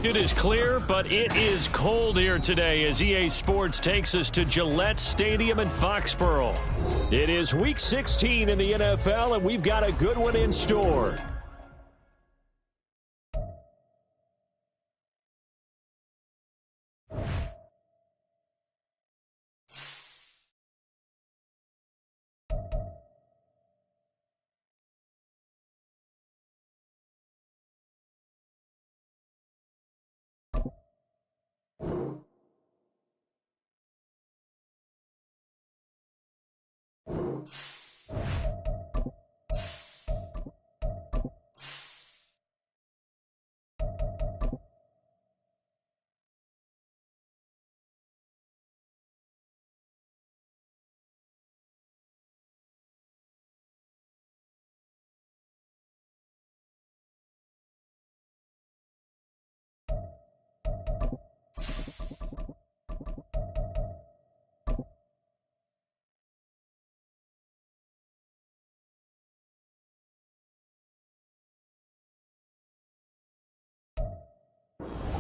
It is clear, but it is cold here today as EA Sports takes us to Gillette Stadium in Foxborough. It is Week 16 in the NFL, and we've got a good one in store.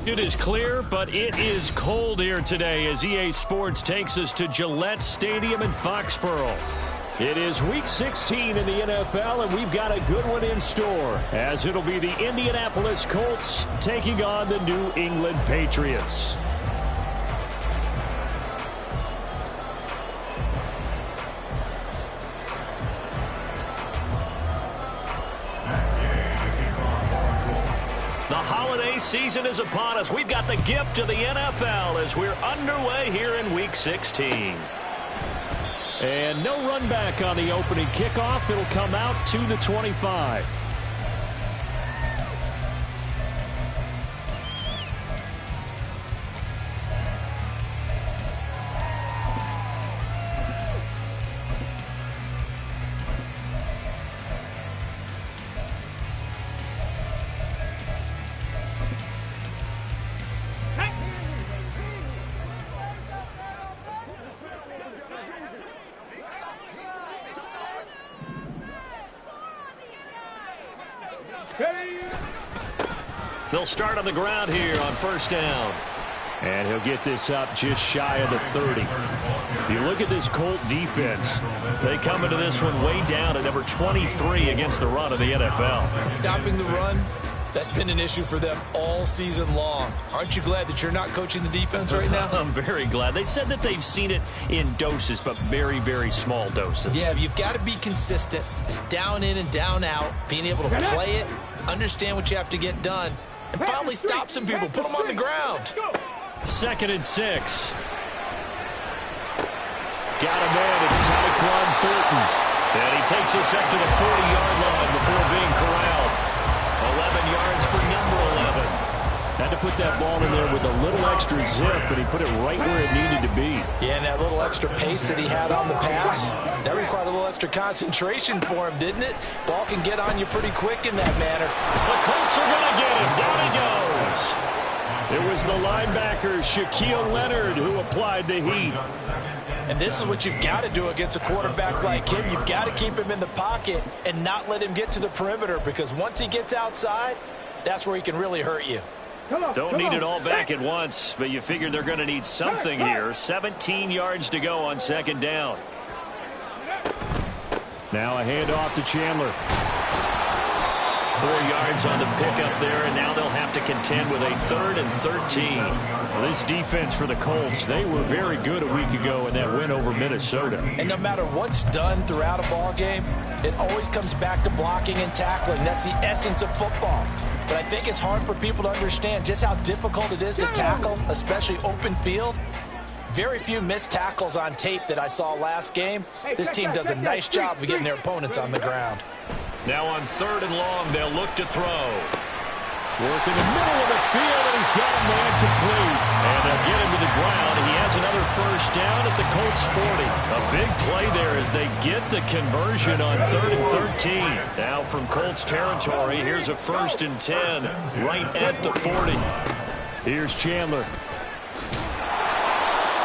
It is clear, but it is cold here today as EA Sports takes us to Gillette Stadium in Foxborough. It is Week 16 in the NFL, and we've got a good one in store, as it'll be the Indianapolis Colts taking on the New England Patriots. Season is upon us. We've got the gift of the NFL as we're underway here in Week 16. And no run back on the opening kickoff. It'll come out to the 25. They'll start on the ground here on first down. And he'll get this up just shy of the 30. You look at this Colt defense. They come into this one way down at number 23 against the run of the NFL. Stopping the run, that's been an issue for them all season long. Aren't you glad that you're not coaching the defense right now? I'm very glad. They said that they've seen it in doses, but very, very small doses. Yeah, you've got to be consistent. It's down in and down out, being able to play it, understand what you have to get done, and finally stop some people, put them on the ground. 2nd and 6. Got him in. It's Tyquan Thornton. And he takes us up to the 40-yard line before being corralled. 11 yards for number 11. Had to put that ball in there with a little extra zip, but he put it right where it needed to be. Yeah, and that little extra pace that he had on the pass, that required a little extra concentration for him, didn't it? Ball can get on you pretty quick in that manner. The Colts are going to get him. Down he goes. It was the linebacker, Shaquille Leonard, who applied the heat. And this is what you've got to do against a quarterback like him. You've got to keep him in the pocket and not let him get to the perimeter, because once he gets outside, that's where he can really hurt you. Don't need it all back at once, but you figure they're going to need something here. 17 yards to go on 2nd down. Now a handoff to Chandler. 4 yards on the pickup there, and now they'll have to contend with a 3rd and 13. Well, this defense for the Colts, they were very good a week ago in that win over Minnesota. And no matter what's done throughout a ball game, it always comes back to blocking and tackling. That's the essence of football. But I think it's hard for people to understand just how difficult it is to tackle, especially open field. Very few missed tackles on tape that I saw last game. This team does a nice job of getting their opponents on the ground. Now on 3rd and long, they'll look to throw. Work in the middle of the field, and he's got a man complete. And they'll get him to the ground. He has another first down at the Colts 40. A big play there as they get the conversion on 3rd and 13. Now from Colts territory, here's a 1st and 10 right at the 40. Here's Chandler.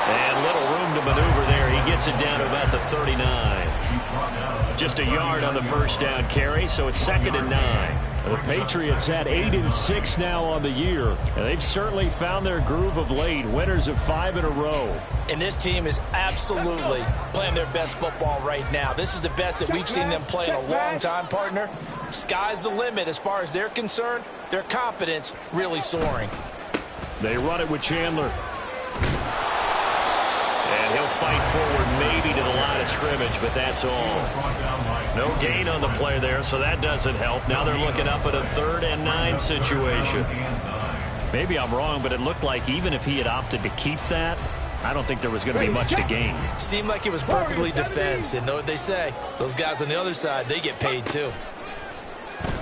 And little room to maneuver there. He gets it down to about the 39. Just a yard on the first down carry, so it's 2nd and 9. The Patriots had 8-6 now on the year, and they've certainly found their groove of late, winners of 5 in a row. And this team is absolutely playing their best football right now. This is the best that we've seen them play in a long time, partner. Sky's the limit as far as they're concerned. Their confidence really soaring. They run it with Chandler. And he'll fight forward maybe to the line of scrimmage, but that's all. No gain on the play there, so that doesn't help. Now they're looking up at a 3rd and 9 situation. Maybe I'm wrong, but it looked like even if he had opted to keep that, I don't think there was going to be much to gain. Seemed like it was perfectly defense. And know what they say? Those guys on the other side, they get paid too.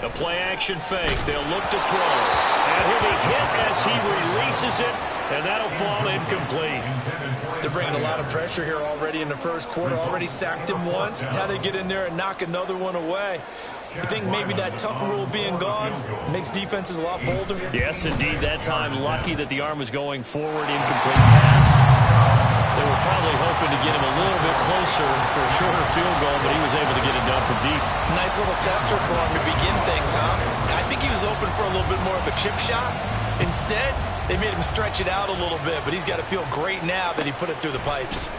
A play-action fake. They'll look to throw. And he'll be hit as he releases it, and that'll fall incomplete. They're bringing a lot of pressure here already in the first quarter. Already sacked him once. How to get in there and knock another one away. You think maybe that tuck rule being gone makes defenses a lot bolder? Yes, indeed. That time, lucky that the arm was going forward. Incomplete pass. They were probably hoping to get him a little bit closer for a shorter field goal, but he was able to get it done from deep. Nice little tester for him to begin things, huh? I think he was open for a little bit more of a chip shot. Instead, they made him stretch it out a little bit, but he's got to feel great now that he put it through the pipes.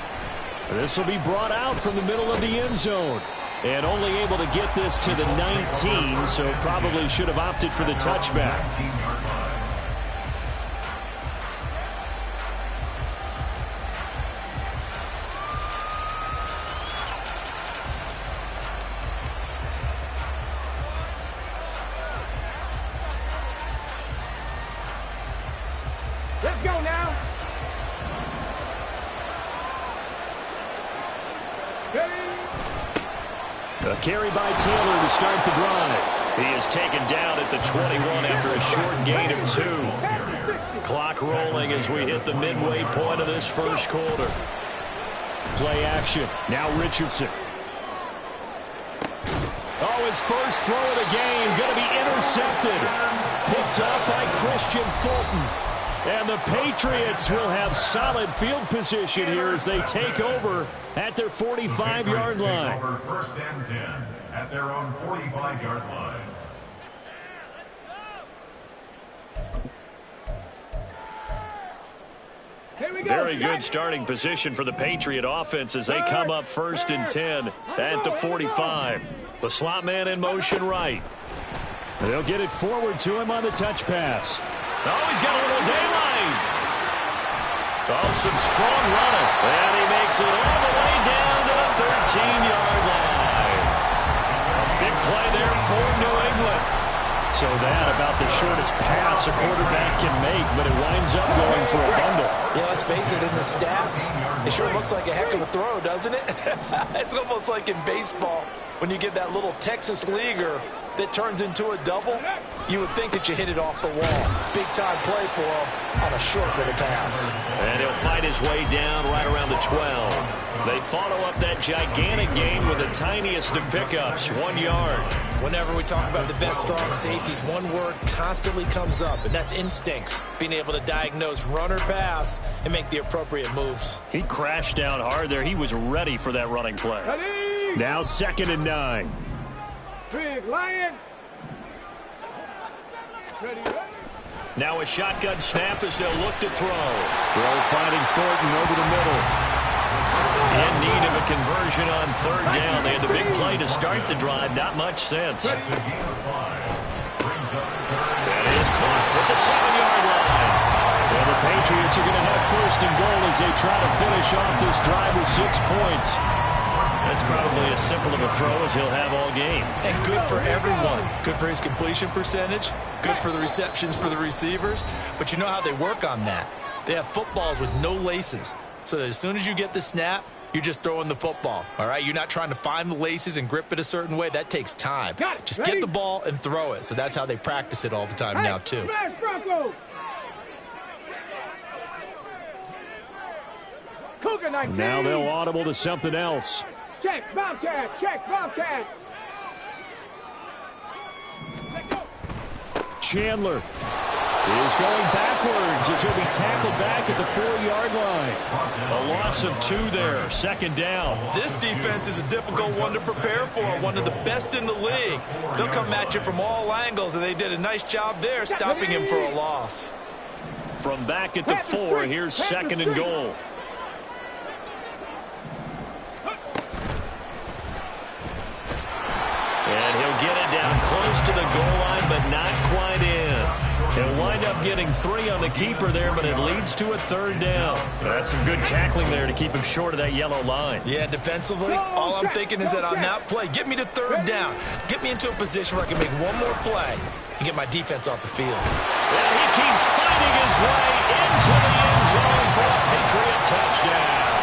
This will be brought out from the middle of the end zone. And only able to get this to the 19, so probably should have opted for the touchback. Let's go now. A carry by Taylor to start the drive. He is taken down at the 21 after a short gain of 2. Clock rolling as we hit the midway point of this first quarter. Play action. Now Richardson. Oh, his first throw of the game going to be intercepted. Picked up by Christian Fulton. And the Patriots will have solid field position here as they take over at their 45-yard line. First and 10 at their own 45-yard line. Very good starting position for the Patriot offense as they come up 1st and 10 at the 45. The slot man in motion right. They'll get it forward to him on the touch pass. Oh, he's got a little daylight. Oh, some strong running. And he makes it all the way down to the 13-yard line. A big play there for New England. So that about the shortest pass a quarterback can make, but it winds up going for a bundle. Yeah, let's face it, in the stats, it sure looks like a heck of a throw, doesn't it? It's almost like in baseball when you get that little Texas leaguer that turns into a double. You would think that you hit it off the wall. Big-time play for him on a short little pass. And he'll fight his way down right around the 12. They follow up that gigantic gain with the tiniest of pickups, 1 yard. Whenever we talk about the best strong safeties, one word constantly comes up, and that's instincts. Being able to diagnose run or pass and make the appropriate moves. He crashed down hard there. He was ready for that running play. Now 2nd and 9. Big Lion. Ready. Now a shotgun snap as they'll look to throw. Throw finding Thornton over the middle. In need of a conversion on 3rd down. They had the big play to start the drive. Not much sense. That is caught at the 7-yard line. Well, the Patriots are going to have 1st and goal as they try to finish off this drive with 6 points. That's probably as simple of a throw as he'll have all game. And good for everyone. Good for his completion percentage. Good for the receptions for the receivers. But you know how they work on that. They have footballs with no laces. So that as soon as you get the snap, you're just throwing the football. All right? You're not trying to find the laces and grip it a certain way. That takes time. Just get the ball and throw it. So that's how they practice it all the time now, too. Now they'll audible to something else. Check, Bobcat. Check, Bobcat. Chandler is going backwards as he'll be tackled back at the 4-yard line. A loss of 2 there, second down. This defense is a difficult one to prepare for, one of the best in the league. They'll come at you from all angles, and they did a nice job there stopping him for a loss. From back at the 4, here's second and goal. And he'll get it down close to the goal line, but not quite in. He'll wind up getting 3 on the keeper there, but it leads to a third down. That's some good tackling there to keep him short of that yellow line. Yeah, defensively, all I'm thinking is that on that play, get me to third down. Get me into a position where I can make one more play and get my defense off the field. And he keeps fighting his way into the end zone for a Patriot touchdown.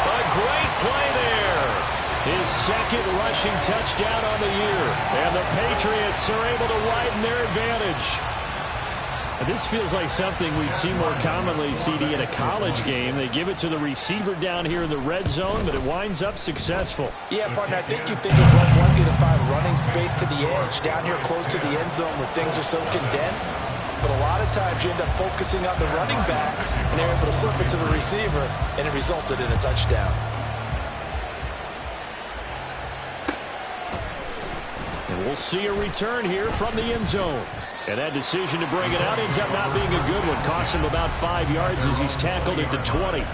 A great play there. His second rushing touchdown on the year. And the Patriots are able to widen their advantage. This feels like something we'd see more commonly, CD, in a college game. They give it to the receiver down here in the red zone, but it winds up successful. Yeah, partner, I think you think it's less likely to find running space to the edge down here close to the end zone where things are so condensed. But a lot of times you end up focusing on the running backs, and they're able to slip it to the receiver, and it resulted in a touchdown. And we'll see a return here from the end zone. And that decision to bring it out ends up not being a good one. Costs him about 5 yards as he's tackled at the 20.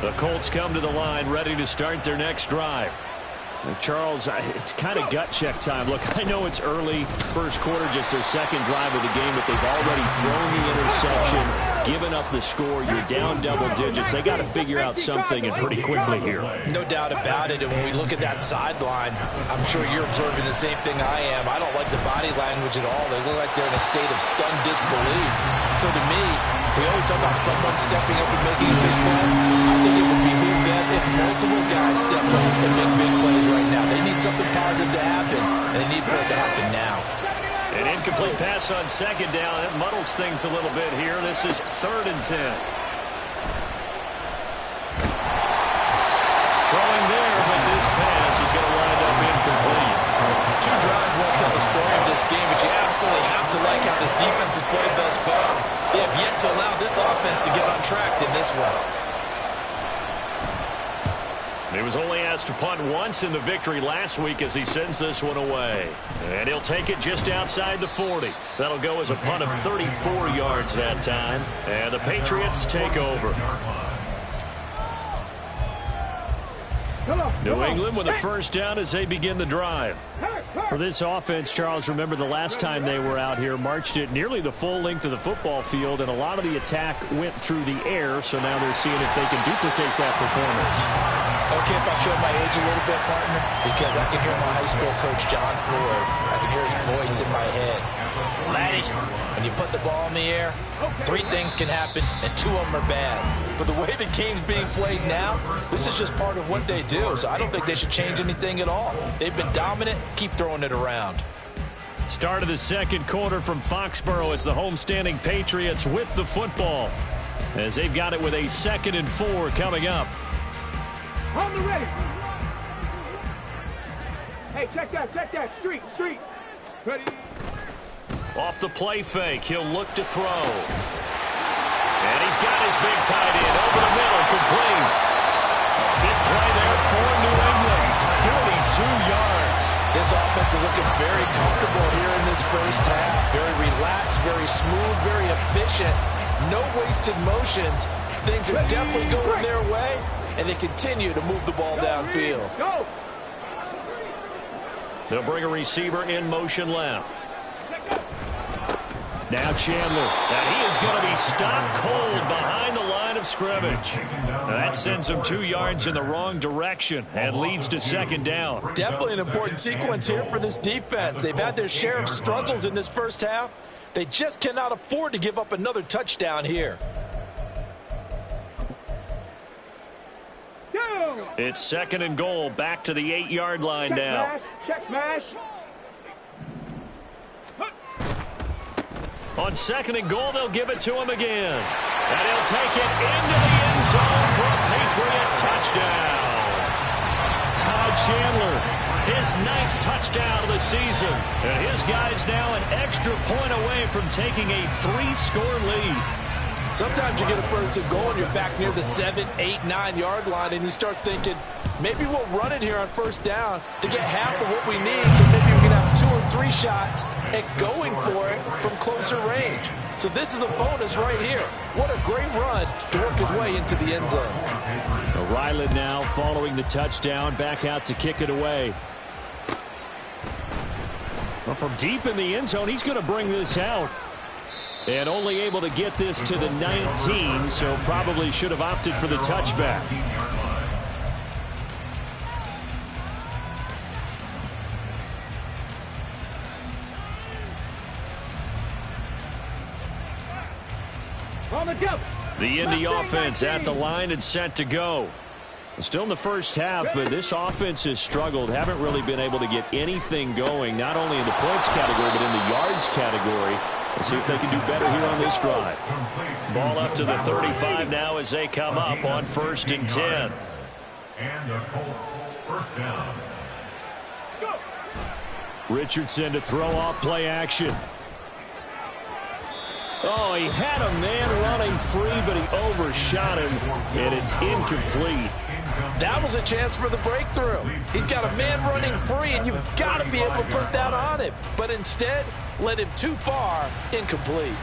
The Colts come to the line, ready to start their next drive. And Charles, it's kind of gut check time. Look, I know it's early, first quarter, just their second drive of the game, but they've already thrown the interception, given up the score. You're down double digits. They got to figure out something, and pretty quickly here. No doubt about it. And when we look at that sideline, I'm sure you're observing the same thing I am. I don't like the body language at all. They look like they're in a state of stunned disbelief. So to me, we always talk about someone stepping up and making a big play. I think it would behoove them if multiple guys step up and make big plays right now. They need something positive to happen, and they need for it to happen now. An incomplete pass on second down. It muddles things a little bit here. This is 3rd and 10. Throwing there, but this pass is going to wind up incomplete. 2 drives won't tell the story of this game, but you absolutely have to like how this defense has played thus far. They have yet to allow this offense to get untracked in this one. He was only asked to punt once in the victory last week as he sends this one away. And he'll take it just outside the 40. That'll go as a punt of 34 yards that time. And the Patriots take over. New England with a first down as they begin the drive. For this offense, Charles, remember the last time they were out here, marched it nearly the full length of the football field, and a lot of the attack went through the air, so now they're seeing if they can duplicate that performance. Okay, if I show my age a little bit, partner, because I can hear my high school coach, John Ford. I can hear his voice in my head. Laddie, when you put the ball in the air, 3 things can happen, and 2 of them are bad. But the way the game's being played now, this is just part of what they do, so I don't think they should change anything at all. They've been dominant. Keep throwing it around. Start of the second quarter from Foxborough. It's the homestanding Patriots with the football, as they've got it with a 2nd and 4 coming up. On the ready. Hey, check that. Street. Ready. Off the play fake, he'll look to throw. And he's got his big tight end over the middle, complete. Big play there for New England, 42 yards. This offense is looking very comfortable here in this first half. Very relaxed, very smooth, very efficient. No wasted motions. Things are definitely going their way, and they continue to move the ball downfield. Go. They'll bring a receiver in motion left. Now Chandler, and he is going to be stopped cold behind the line of scrimmage. Now that sends him 2 yards in the wrong direction and leads to 2nd down. Definitely an important sequence here for this defense. They've had their share of struggles in this first half. They just cannot afford to give up another touchdown here. It's 2nd and goal, back to the 8-yard line now. Check smash. On 2nd and goal, they'll give it to him again. And he'll take it into the end end zone for a Patriot touchdown. Ty Chandler, his 9th touchdown of the season. And his guy's now an extra point away from taking a 3-score lead. Sometimes you get a first and goal and you're back near the 7, 8, 9-yard line, and you start thinking, maybe we'll run it here on first down to get half of what we need, so maybe we can have 2 or 3 shots at going for it from closer range. So this is a bonus right here. What a great run to work his way into the end zone. Ryland now following the touchdown, back out to kick it away. Well, from deep in the end zone, he's going to bring this out. And only able to get this to the 19, so probably should have opted for the touchback. The Indy offense at the line and set to go. Still in the first half, but this offense has struggled. Haven't really been able to get anything going, not only in the points category, but in the yards category. Let's see if they can do better here on this drive. Ball up to the 35 now as they come up on 1st and 10. And the Colts first down. Richardson to throw off play action. Oh, he had a man running free, but he overshot him, and it's incomplete. That was a chance for the breakthrough. He's got a man running free, and you've got to be able to put that on him. But instead, led him too far, incomplete.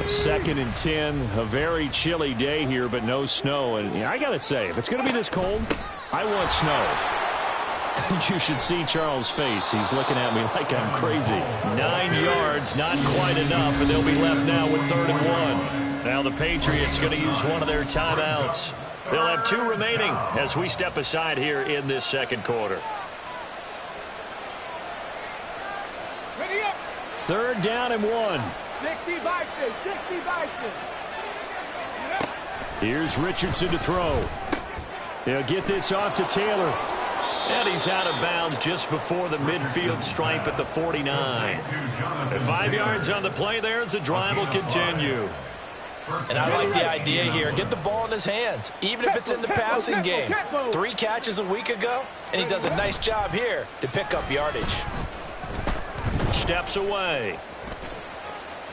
Second and 10, a very chilly day here, but no snow. And I got to say, if it's going to be this cold, I want snow. You should see Charles' face. He's looking at me like I'm crazy. 9 yards, not quite enough, and they'll be left now with 3rd and 1. Now the Patriots going to use one of their timeouts. They'll have 2 remaining as we step aside here in this second quarter. 3rd down and 1. 60 Bison, 60 Bison. Here's Richardson to throw. They'll get this off to Taylor. And he's out of bounds just before the midfield stripe at the 49. And 5 yards on the play there as the drive will continue. And I like the idea here. Get the ball in his hands, even if it's in the passing game. 3 catches a week ago, and he does a nice job here to pick up yardage. Steps away.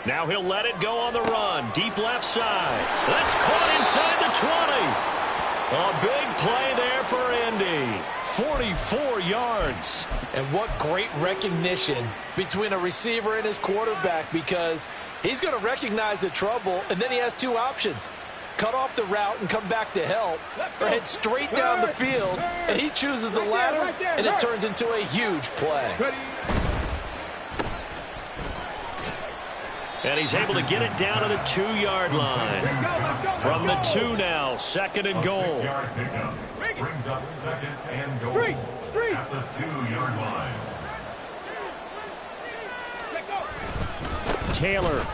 Now he'll let it go on the run. Deep left side. That's caught inside the 20. A big play there for Indy. 44 yards. And what great recognition between a receiver and his quarterback, because he's going to recognize the trouble, and then he has 2 options. Cut off the route and come back to help, or head straight down the field, and he chooses the latter, and it turns into a huge play. And he's able to get it down to the 2-yard line. From the 2 now, 2nd and goal. Brings up 2nd and goal at the 2-yard line. Taylor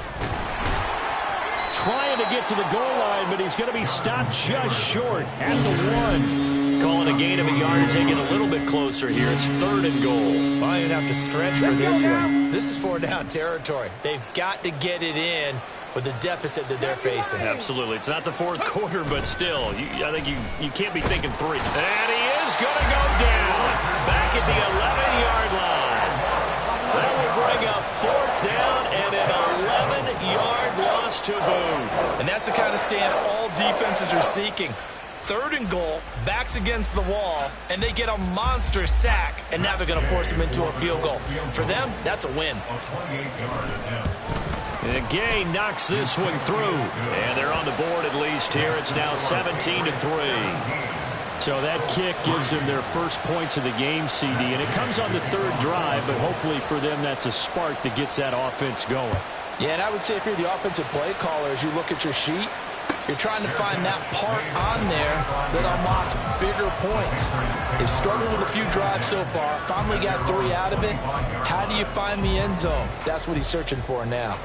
trying to get to the goal line, but he's going to be stopped just short at the 1. Calling a gain of a yard as they get a little bit closer here. It's 3rd and goal. I didn't have to stretch for this one. This is 4-down territory. They've got to get it in with the deficit that they're facing. Absolutely. It's not the 4th quarter, but still, I think you can't be thinking 3. And he is going to go down back at the 11-yard line. That will bring up 4th down and an 11-yard loss to boot. And that's the kind of stand all defenses are seeking. 3rd and goal, backs against the wall, and they get a monster sack, and now they're going to force him into a field goal. For them, that's a win. And Gay knocks this one through, and they're on the board at least here. It's now 17-3. So that kick gives them their first points of the game, CD, and it comes on the 3rd drive, but hopefully for them that's a spark that gets that offense going. Yeah, and I would say if you're the offensive play caller, as you look at your sheet, you're trying to find that part on there that unlocks bigger points. They've struggled with a few drives so far, finally got 3 out of it. How do you find the end zone? That's what he's searching for now.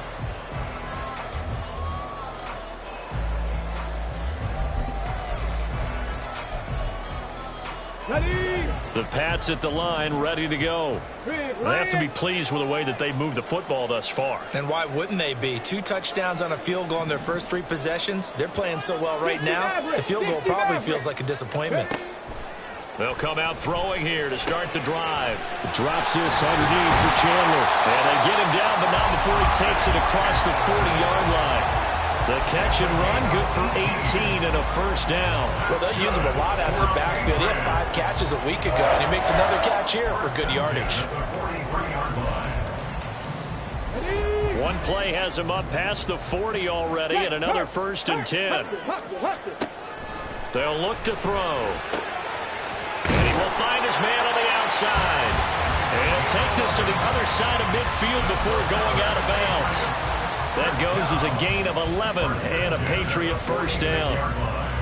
The Pats at the line, ready to go. They have to be pleased with the way that they've moved the football thus far. And why wouldn't they be? 2 touchdowns on a field goal in their first 3 possessions. They're playing so well right now, the field goal probably feels like a disappointment. They'll come out throwing here to start the drive. Drops this underneath for Chandler. And they get him down, but not before he takes it across the 40-yard line. The catch and run, good for 18 and a first down. Well, they'll use him a lot out of the backfield. He had 5 catches a week ago, and he makes another catch here for good yardage. One play has him up past the 40 already, and another 1st and 10. They'll look to throw. And he will find his man on the outside. And he'll take this to the other side of midfield before going out of bounds. That goes as a gain of 11 and a Patriot first down.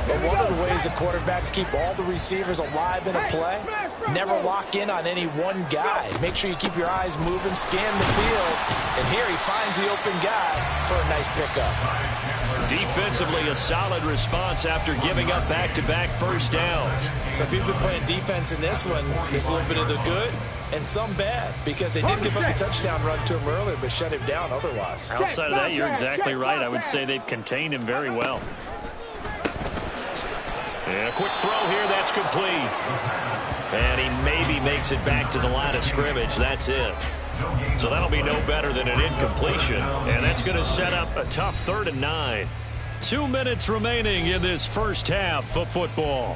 But one of the ways the quarterbacks keep all the receivers alive in a play, never lock in on any one guy. Make sure you keep your eyes moving, scan the field, and here he finds the open guy for a nice pickup. Defensively, a solid response after giving up back-to-back first downs. So if you've been playing defense in this one, there's a little bit of the good and some bad, because they did give up the touchdown run to him earlier, but shut him down otherwise. Outside of that, you're exactly right. I would say they've contained him very well. And a quick throw here, that's complete. And he maybe makes it back to the line of scrimmage. That's it. So that'll be no better than an incompletion. And that's going to set up a tough 3rd and 9. 2 minutes remaining in this first half of football.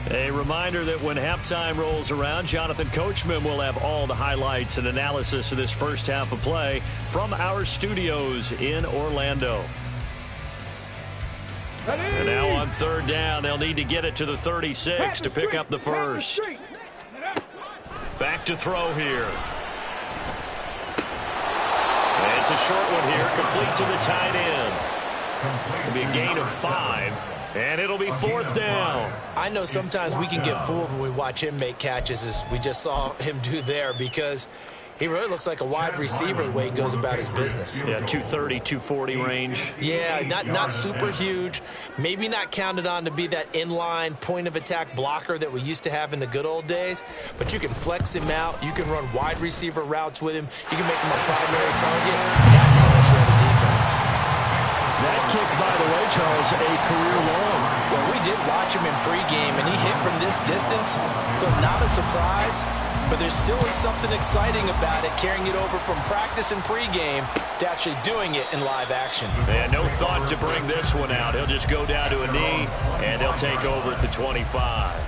A reminder that when halftime rolls around, Jonathan Coachman will have all the highlights and analysis of this first half of play from our studios in Orlando. And now on 3rd down, they'll need to get it to the 36 to pick up the first. Back to throw here. And it's a short one here, complete to the tight end. It'll be a gain of 5, and it'll be 4th down. I know sometimes we can get fooled when we watch him make catches, as we just saw him do there, because he really looks like a wide receiver the way he goes about his business. Yeah, 230, 240 range. Yeah, not super huge. Maybe not counted on to be that inline point-of-attack blocker that we used to have in the good old days. But you can flex him out. You can run wide receiver routes with him. You can make him a primary target. That's how he'll shred the defense. That kick, by the way, Charles, a career long. Well, we did watch him in pregame, and he hit from this distance, so not a surprise. But there still is something exciting about it, carrying it over from practice and pregame to actually doing it in live action. And no thought to bring this one out. He'll just go down to a knee, and they'll take over at the 25.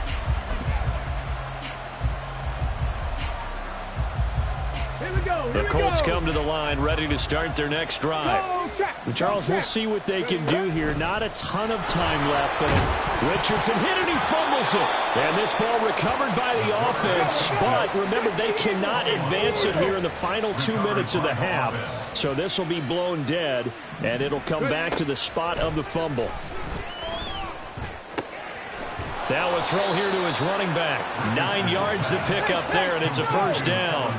The Colts come to the line, ready to start their next drive. Charles, we'll see what they can do here. Not a ton of time left, but Richardson hit it, he fumbles it. And this ball recovered by the offense, but remember, they cannot advance it here in the final 2 minutes of the half. So this will be blown dead, and it'll come back to the spot of the fumble. Now a throw here to his running back. 9 yards to pick up there, and it's a first down.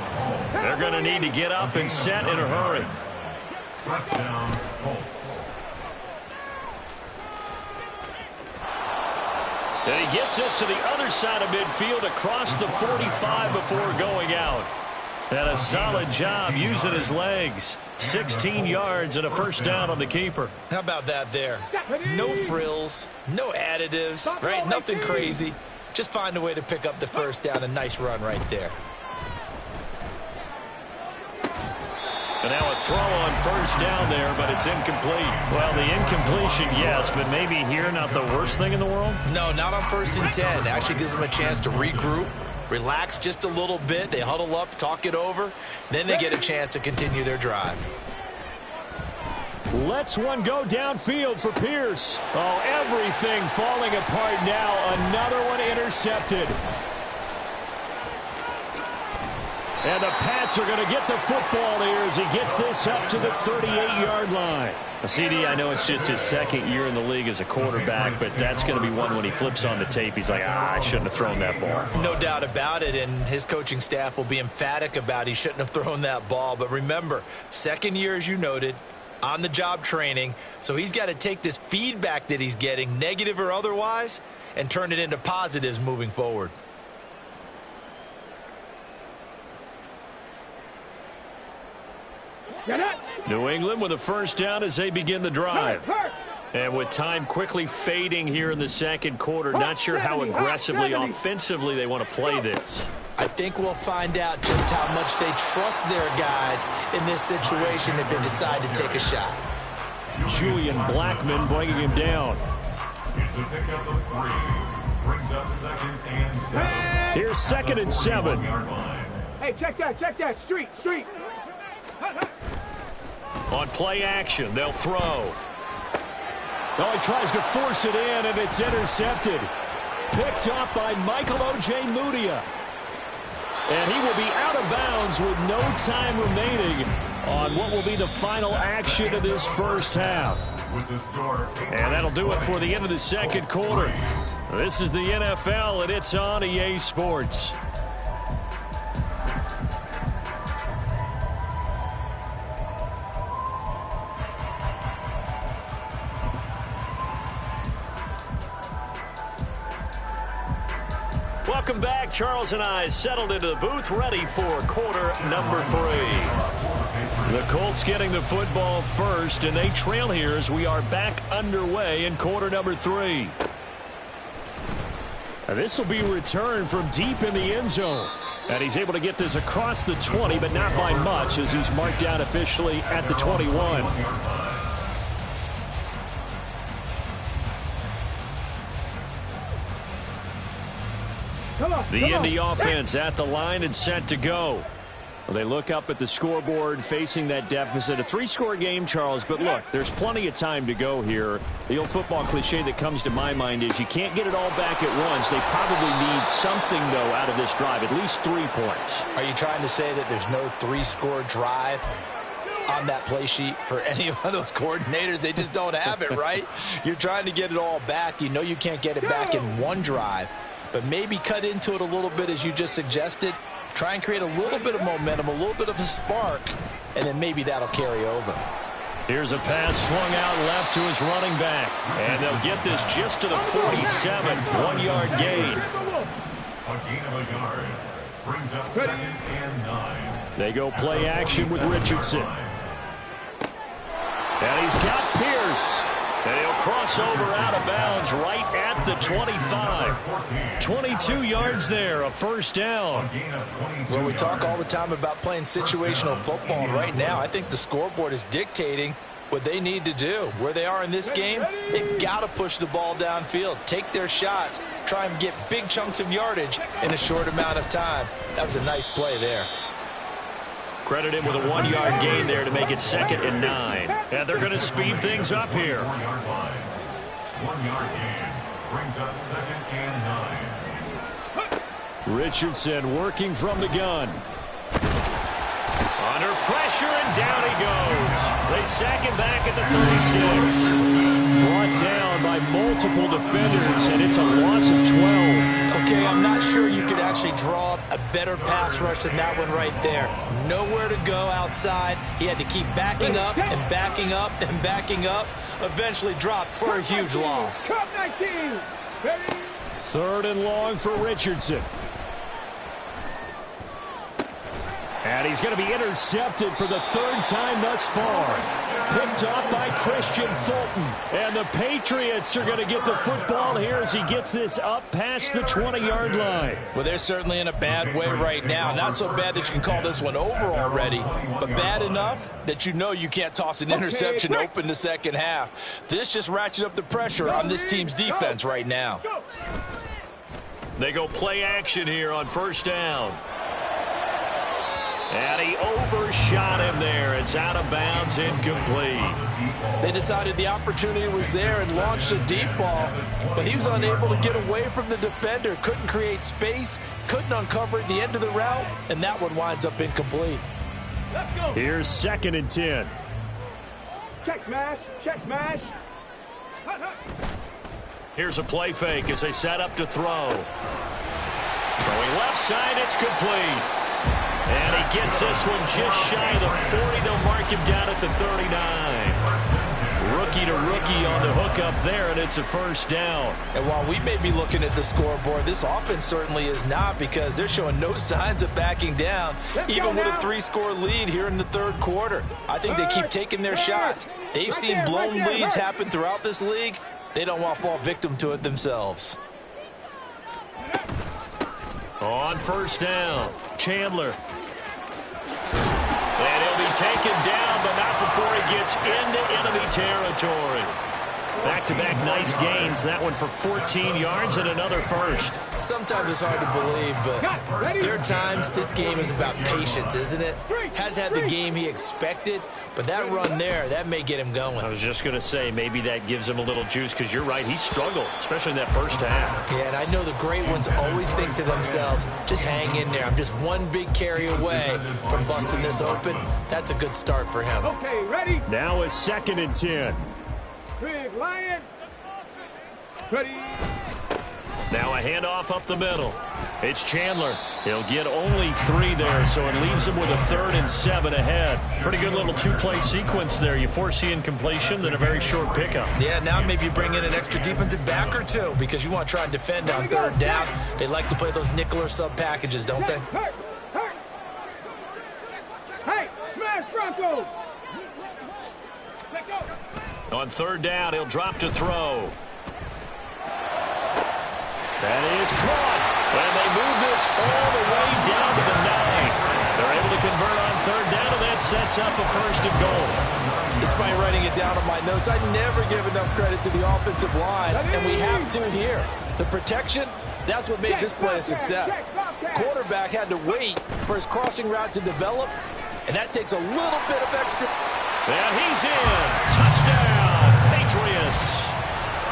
They're going to need to get up and set in a hurry. First down, Colts. And he gets this to the other side of midfield across the 45 before going out. And a solid job using his legs. 16 yards and a first down on the keeper. How about that there? No frills, no additives, right? Nothing crazy. Just find a way to pick up the first down. A nice run right there. And now a throw on first down there, but it's incomplete. Well, the incompletion, yes, but maybe here not the worst thing in the world? No, not on 1st and 10. Actually gives them a chance to regroup, relax just a little bit. They huddle up, talk it over. Then they get a chance to continue their drive. Let's one go downfield for Pierce. Oh, everything falling apart now. Another one intercepted. And the Pats are going to get the football here as he gets this up to the 38-yard line. CD, I know it's just his 2nd year in the league as a quarterback, but that's going to be one when he flips on the tape. He's like, I shouldn't have thrown that ball. No doubt about it, and his coaching staff will be emphatic about he shouldn't have thrown that ball. But remember, 2nd year, as you noted, on-the-job training. So he's got to take this feedback that he's getting, negative or otherwise, and turn it into positives moving forward. New England with a first down as they begin the drive. And with time quickly fading here in the second quarter, not sure how aggressively, offensively they want to play this. I think we'll find out just how much they trust their guys in this situation if they decide to take a shot. Julian Blackmon bringing him down. It's a pickup of 3. Brings up 2nd and 7. Here's 2nd and 7. Hey, check that. Street. On play action, they'll throw. Oh, he tries to force it in, and it's intercepted. Picked up by Michael O.J. Mudia. And he will be out of bounds with no time remaining on what will be the final action of this first half. And that'll do it for the end of the second quarter. This is the NFL, and it's on EA Sports. Welcome back. Charles and I settled into the booth, ready for quarter number 3. The Colts getting the football first, and they trail here as we are back underway in quarter number 3. And this will be returned from deep in the end zone. And he's able to get this across the 20, but not by much, as he's marked down officially at the 21. The Indy offense at the line and set to go. Well, they look up at the scoreboard facing that deficit. A 3-score game, Charles, but look, there's plenty of time to go here. The old football cliche that comes to my mind is you can't get it all back at once. They probably need something, though, out of this drive, at least 3 points. Are you trying to say that there's no 3-score drive on that play sheet for any of those coordinators? They just don't have it, right? You're trying to get it all back. You know you can't get it back in one drive. But maybe cut into it a little bit as you just suggested. Try and create a little bit of momentum, a little bit of a spark, and then maybe that'll carry over. Here's a pass swung out left to his running back. And they'll get this just to the 47. 1-yard gain. A gain of a yard. Brings up 2nd and 9. They go play action with Richardson. And he's got Pierce. And he'll cross over out of bounds right at the 25. 22 yards there, a first down. Well, we talk all the time about playing situational football, and right now I think the scoreboard is dictating what they need to do. Where they are in this game, they've got to push the ball downfield, take their shots, try and get big chunks of yardage in a short amount of time. That was a nice play there. Credit him with a 1-yard gain there to make it 2nd and 9. And they're going to speed things up here. 1-yard gain brings up 2nd and 9. Richardson working from the gun. Under pressure, and down he goes. They sack him back at the 36. Brought down by multiple defenders, and it's a loss of 12. Okay, I'm not sure you could actually draw up a better pass rush than that one right there. Nowhere to go outside. He had to keep backing up and backing up and backing up. Eventually dropped for a huge loss. 3rd and long for Richardson. And he's going to be intercepted for the 3rd time thus far. Picked up by Christian Fulton. And the Patriots are going to get the football here as he gets this up past the 20-yard line. Well, they're certainly in a bad way right now. Not so bad that you can call this one over already, but bad enough that you know you can't toss an interception open the second half. This just ratchets up the pressure on this team's defense right now. They go play action here on first down. And he overshot him there. It's out of bounds, incomplete. They decided the opportunity was there and launched a deep ball, but he was unable to get away from the defender. Couldn't create space, couldn't uncover at the end of the route, and that one winds up incomplete. Here's 2nd and 10. Check smash, check smash. Here's a play fake as they set up to throw. Throwing left side, it's complete. And he gets this one just shy of the 40. They'll mark him down at the 39. Rookie to rookie on the hook up there, and it's a first down. And while we may be looking at the scoreboard, this offense certainly is not, because they're showing no signs of backing down, even with a 3-score lead here in the third quarter. I think they keep taking their shots. They've seen blown leads happen throughout this league. They don't want to fall victim to it themselves. On first down, Chandler. And he'll be taken down, but not before he gets into enemy territory. Back-to-back nice gains. That one for 14 yards and another first. Sometimes it's hard to believe, but there are times this game is about patience, isn't it? Has had the game he expected, but that run there, that may get him going. I was just going to say, maybe that gives him a little juice, because you're right, he struggled, especially in that first half. Yeah, and I know the great ones always think to themselves, just hang in there. I'm just one big carry away from busting this open. That's a good start for him. Okay, ready? Now a 2nd and 10. Big Lion. Ready. Now a handoff up the middle. It's Chandler. He'll get only 3 there, so it leaves him with a 3rd and 7 ahead. Pretty good little 2-play sequence there. You force the incompletion, then a very short pickup. Yeah, now maybe you bring in an extra defensive back or two, because you want to try and defend on 3rd down. They like to play those nickel or sub packages, don't they? Hey, smash Broncos. Let go. On 3rd down, he'll drop to throw. That is caught. And they move this all the way down to the 9. They're able to convert on 3rd down, and that sets up a 1st and goal. Despite writing it down on my notes, I never give enough credit to the offensive line, and we have to here. The protection, that's what made this play a success. Quarterback had to wait for his crossing route to develop, and that takes a little bit of extra. And he's in. Touchdown, Patriots.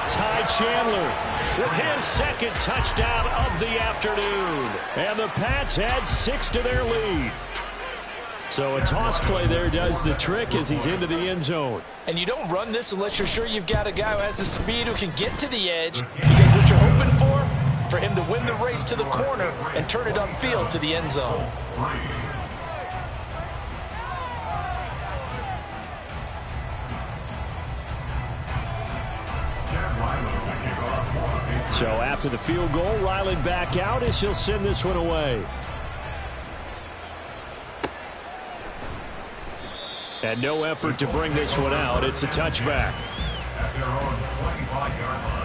Ty Chandler with his 2nd touchdown of the afternoon. And the Pats add 6 to their lead. So a toss play there does the trick as he's into the end zone. And you don't run this unless you're sure you've got a guy who has the speed who can get to the edge, because what you're hoping for him to win the race to the corner and turn it upfield to the end zone. So after the field goal, Ryland back out as he'll send this one away. And no effort to bring this one out. It's a touchback. At their own 25-yard line.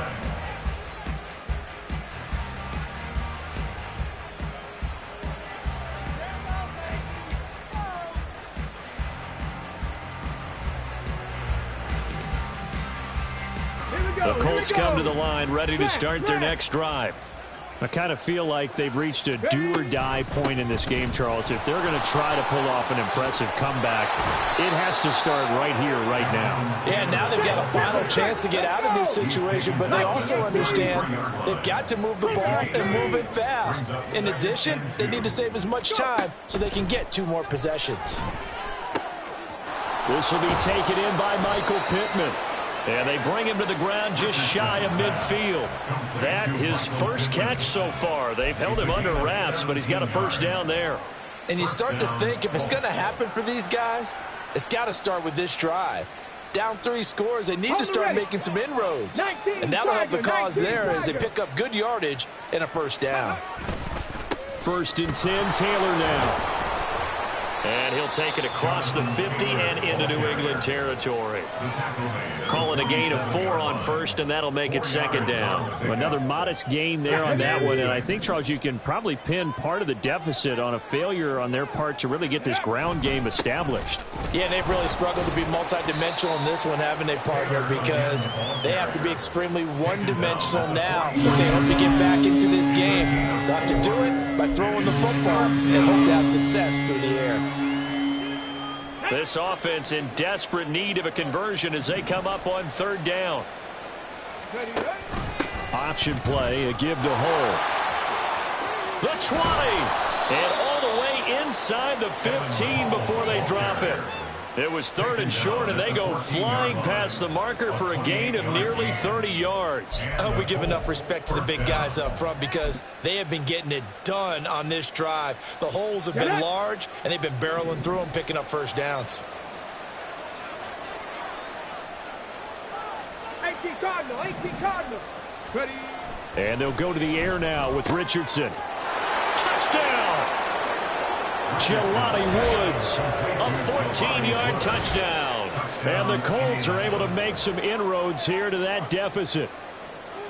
The Colts come to the line, ready to start their next drive. I kind of feel like they've reached a do-or-die point in this game, Charles. If they're going to try to pull off an impressive comeback, it has to start right here, right now. Yeah, now they've got a final chance to get out of this situation, but they also understand they've got to move the ball and move it fast. In addition, they need to save as much time so they can get 2 more possessions. This will be taken in by Michael Pittman. And they bring him to the ground just shy of midfield. That his first catch so far. They've held him under wraps, but he's got a 1st down there. And you start to think, if it's going to happen for these guys, it's got to start with this drive. Down 3 scores, they need to start making some inroads. And that'll help the cause there as they pick up good yardage and a 1st down. 1st and 10, Taylor now. And he'll take it across the 50 and into New England territory. Calling a gain of 4 on 1st, and that'll make it 2nd down. Another modest gain there on that one, and I think, Charles, you can probably pin part of the deficit on a failure on their part to really get this ground game established. Yeah, and they've really struggled to be multidimensional in this one, haven't they, partner? Because they have to be extremely one-dimensional now if they hope to get back into this game. They'll have to do it by throwing the football and hope to have success through the air. This offense in desperate need of a conversion as they come up on 3rd down. Option play, a give to Hull. The 20. And all the way inside the 15 before they drop it. It was 3rd and short, and they go flying past the marker for a gain of nearly 30 yards. I hope we give enough respect to the big guys up front because they have been getting it done on this drive. The holes have been large, and they've been barreling through them, picking up first downs. 18 Cardinal. Ready. And they'll go to the air now with Richardson. Touchdown! Jelani Woods, a 14-yard touchdown. And the Colts are able to make some inroads here to that deficit.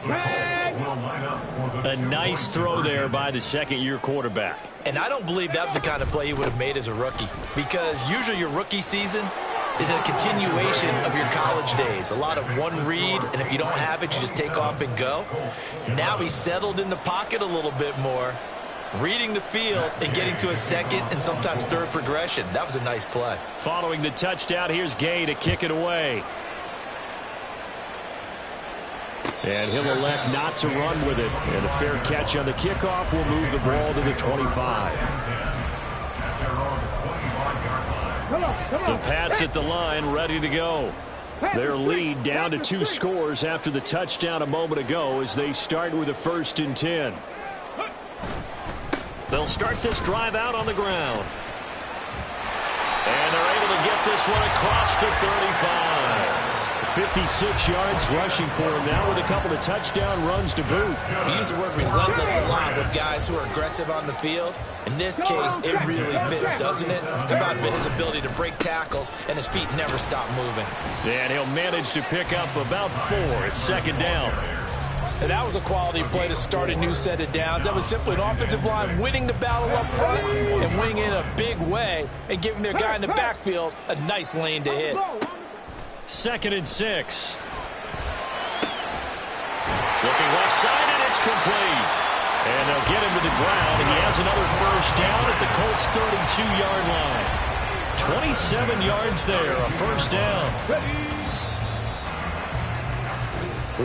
A nice throw there by the second-year quarterback. And I don't believe that was the kind of play he would have made as a rookie, because usually your rookie season is a continuation of your college days. A lot of one read, and if you don't have it, you just take off and go. Now he's settled in the pocket a little bit more, reading the field and getting to a second and sometimes third progression. That was a nice play. Following the touchdown, here's Gay to kick it away. And he'll elect not to run with it. And a fair catch on the kickoff will move the ball to the 25. The Pats at the line, ready to go. Their lead down to 2 scores after the touchdown a moment ago as they start with a 1st and 10. They'll start this drive out on the ground. And they're able to get this one across the 35. 56 yards rushing for him now with a couple of touchdown runs to boot. We use the word relentless a lot with guys who are aggressive on the field. In this case, it really fits, doesn't it? How about his ability to break tackles and his feet never stop moving? And he'll manage to pick up about 4 at 2nd down. And that was a quality play to start a new set of downs. That was simply an offensive line winning the battle up front and winning in a big way and giving their guy in the backfield a nice lane to hit. 2nd and 6. Looking left side, and it's complete. And they'll get him to the ground, and he has another 1st down at the Colts' 32-yard line. 27 yards there, a 1st down.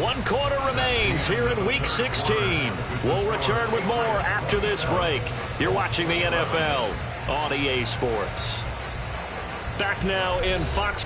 1 quarter remains here in Week 16. We'll return with more after this break. You're watching the NFL on EA Sports. Back now in Fox.